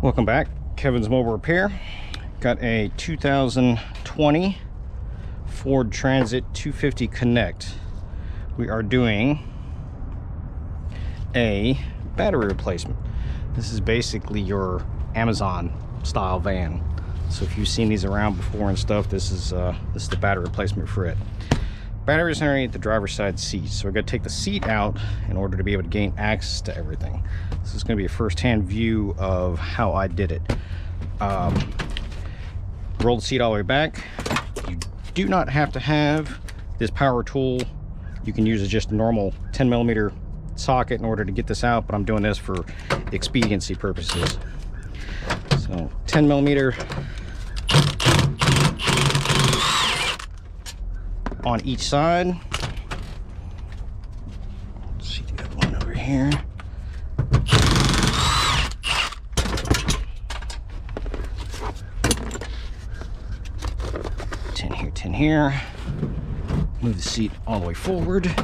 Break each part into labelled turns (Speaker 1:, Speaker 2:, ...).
Speaker 1: Welcome back, Kevin's Mobile Repair. Got a 2020 Ford Transit 250 Connect. We are doing a battery replacement. This is basically your Amazon style van. So if you've seen these around before and stuff, this is the battery replacement for it. Battery is underneath the driver's side seat, so we're going to take the seat out in order to be able to gain access to everything. This is going to be a first-hand view of how I did it. Roll the seat all the way back. You do not have to have this power tool. You can use just a normal 10mm socket in order to get this out, but I'm doing this for expediency purposes. So 10mm on each side. Let's see the other one over here. Tin here. Move the seat all the way forward.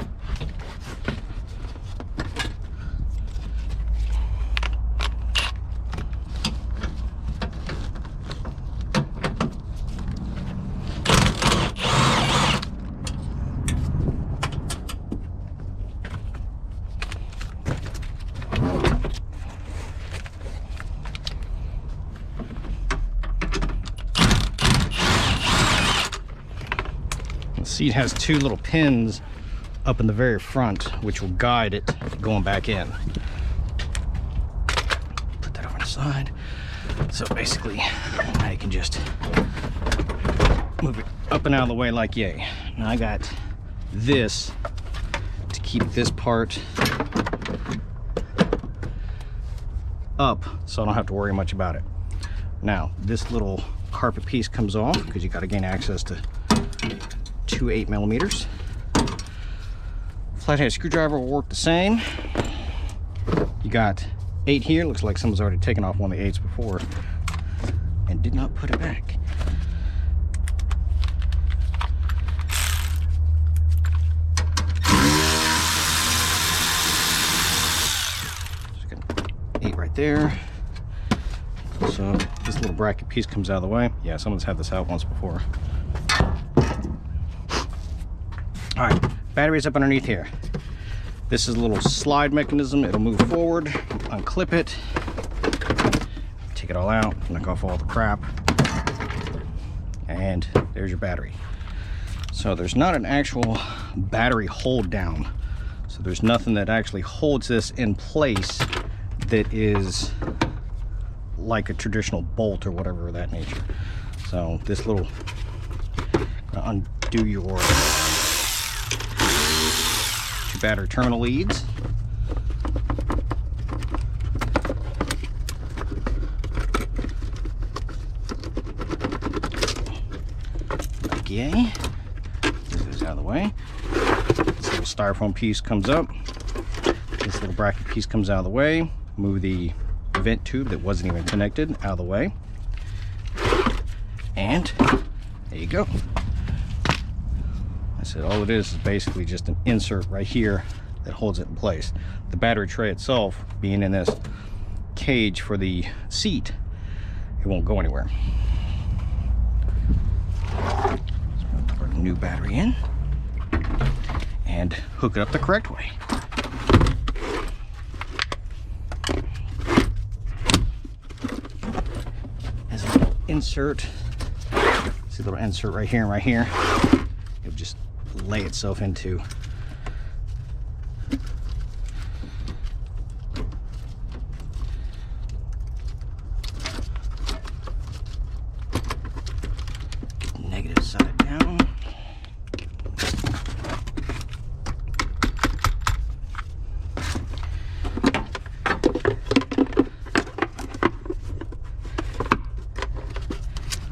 Speaker 1: The seat has two little pins up in the very front, which will guide it going back in. Put that over the side. So basically, now you can just move it up and out of the way like yay. Now I got this to keep this part up, so I don't have to worry much about it. Now, this little carpet piece comes off because you got to gain access to two 8mm. Flathead screwdriver will work the same. You got 8 here. Looks like someone's already taken off one of the 8s before and did not put it back. So got 8 right there. So this little bracket piece comes out of the way. Yeah, someone's had this out once before. All right, battery's up underneath here. This is a little slide mechanism. It'll move forward, unclip it, take it all out, knock off all the crap, and there's your battery. So there's not an actual battery hold down. So there's nothing that actually holds this in place that is like a traditional bolt or whatever of that nature. So this little, undo your battery terminal leads. Okay, move this out of the way. This little styrofoam piece comes up. This little bracket piece comes out of the way. Move the vent tube that wasn't even connected out of the way. And there you go. I said all it is basically just an insert right here that holds it in place. The battery tray itself being in this cage for the seat, it won't go anywhere. So I'm going to put a new battery in and hook it up the correct way. There's a little insert. See a little insert right here and right here. It'll just lay itself into. Negative side down.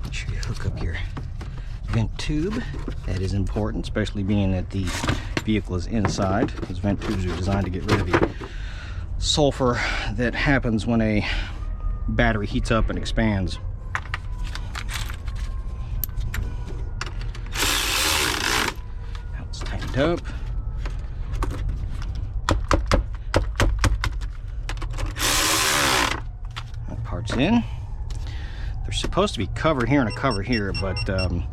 Speaker 1: Make sure you hook up your vent tube. That is important, especially being that the vehicle is inside, because vent tubes are designed to get rid of the sulfur that happens when a battery heats up and expands. Now it's tightened up. That part's in. in. They're supposed to be covered here and a cover here, but like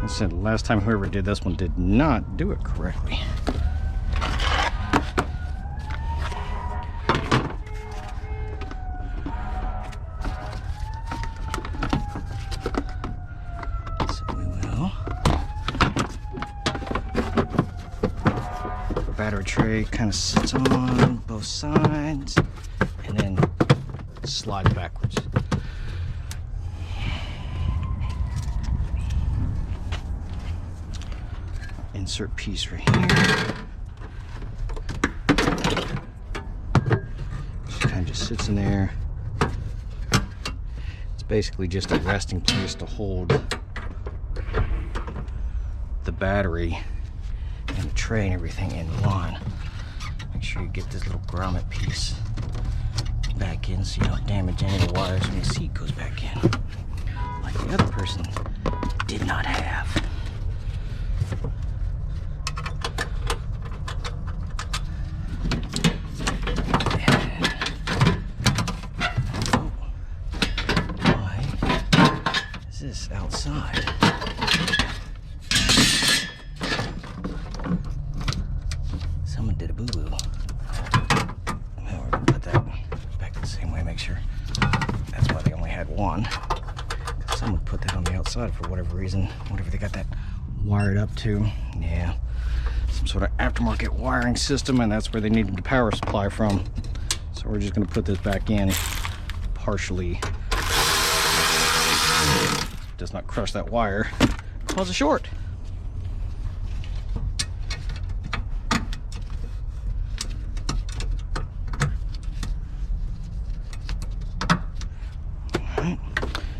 Speaker 1: I said, last time whoever did this one did not do it correctly. So we will. The battery tray kind of sits on both sides and then slides backwards. Insert piece right here. Kind of just sits in there. It's basically just a resting place to hold the battery and the tray and everything in line. Make sure you get this little grommet piece back in so you don't damage any of the wires when the seat goes back in, like the other person did not have. This outside. Someone did a boo-boo. Well, we're gonna put that back the same way, make sure. That's why they only had one. Someone put that on the outside for whatever reason, whatever they got that wired up to. Yeah, some sort of aftermarket wiring system, and that's where they needed the power supply from. So we're just gonna put this back in partially. Does not crush that wire, cause a short. Alright.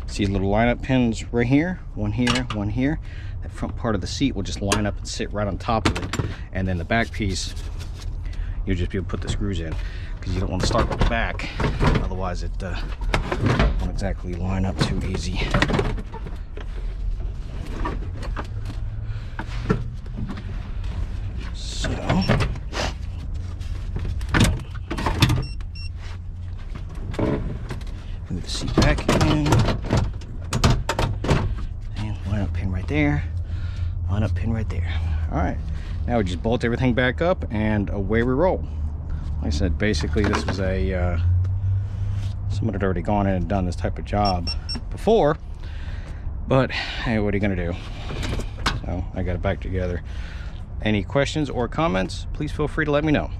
Speaker 1: See little lineup pins right here, one here, one here. That front part of the seat will just line up and sit right on top of it. And then the back piece, you'll just be able to put the screws in, because you don't want to start with the back. Otherwise it won't exactly line up too easy. Move the seat back in, and line up pin right there, line up pin right there. All right, now we just bolt everything back up and away we roll. Like I said, basically this was a someone had already gone in and done this type of job before, but hey, what are you gonna do? So I got it back together. Any questions or comments, please feel free to let me know.